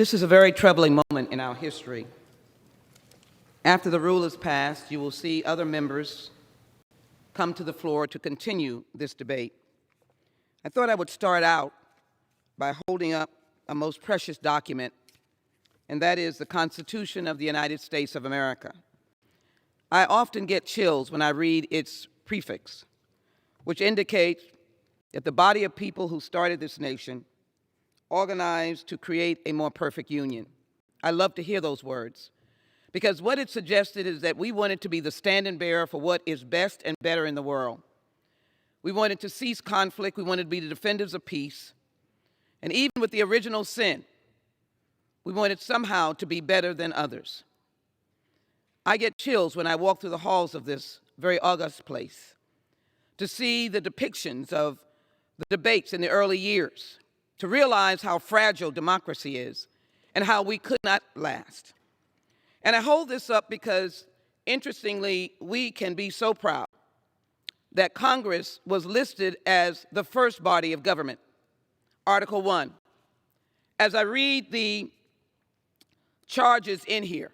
This is a very troubling moment in our history. After the rule is passed, you will see other members come to the floor to continue this debate. I thought I would start out by holding up a most precious document, and that is the Constitution of the United States of America. I often get chills when I read its prefix, which indicates that the body of people who started this nation organized to create a more perfect union. I love to hear those words, because what it suggested is that we wanted to be the standing bearer for what is best and better in the world. We wanted to cease conflict. We wanted to be the defenders of peace. And even with the original sin, we wanted somehow to be better than others. I get chills when I walk through the halls of this very august place to see the depictions of the debates in the early years, to realize how fragile democracy is and how we could not last. And I hold this up because, interestingly, we can be so proud that Congress was listed as the first body of government, Article 1. As I read the charges in here,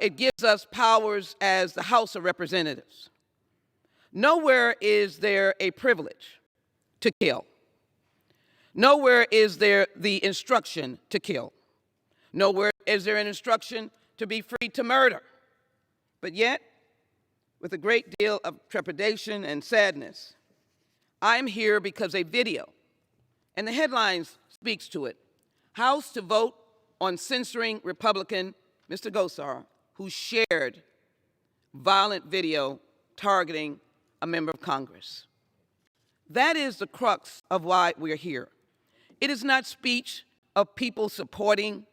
it gives us powers as the House of Representatives. Nowhere is there a privilege to kill. Nowhere is there the instruction to kill. Nowhere is there an instruction to be free to murder. But yet, with a great deal of trepidation and sadness, I'm here because a video, and the headline speaks to it, House to vote on censoring Republican Mr. Gosar, who shared violent video targeting a member of Congress. That is the crux of why we're here. It is not speech of people supporting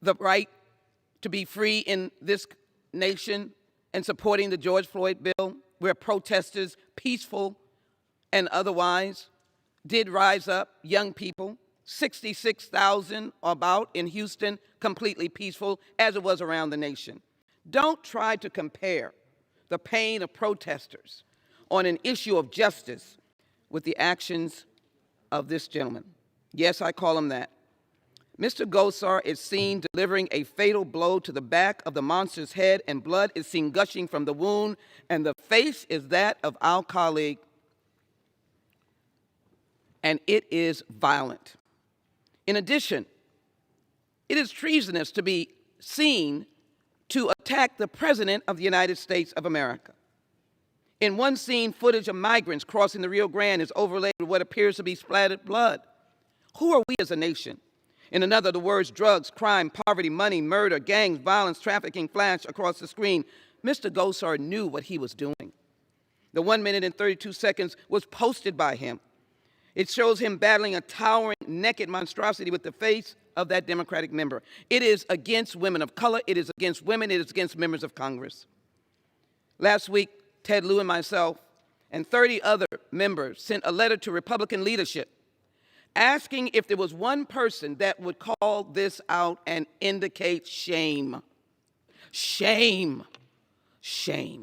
the right to be free in this nation and supporting the George Floyd bill, where protesters, peaceful and otherwise, did rise up, young people, 66,000 about in Houston, completely peaceful, as it was around the nation. Don't try to compare the pain of protesters on an issue of justice with the actions of this gentleman. Yes, I call him that. Mr. Gosar is seen delivering a fatal blow to the back of the monster's head, and blood is seen gushing from the wound, and the face is that of our colleague, and it is violent. In addition, it is treasonous to be seen to attack the President of the United States of America. In one scene, footage of migrants crossing the Rio Grande is overlaid with what appears to be splattered blood. Who are we as a nation? In another, the words drugs, crime, poverty, money, murder, gangs, violence, trafficking flash across the screen. Mr. Gosar knew what he was doing. The 1 minute and 32 seconds was posted by him. It shows him battling a towering, naked monstrosity with the face of that Democratic member. It is against women of color. It is against women. It is against members of Congress. Last week, Ted Lieu and myself and 30 other members sent a letter to Republican leadership asking if there was one person that would call this out and indicate shame. Shame. Shame.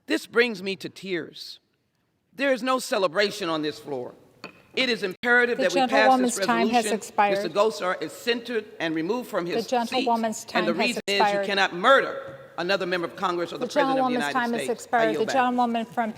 This brings me to tears. There is no celebration on this floor. It is imperative that we pass this resolution. Time has expired. Mr. Gosar is centered and removed from his seat. Gentlewoman's time and the reason is you cannot murder another member of Congress or the President of the United States. The gentlewoman's time has expired. The gentlewoman from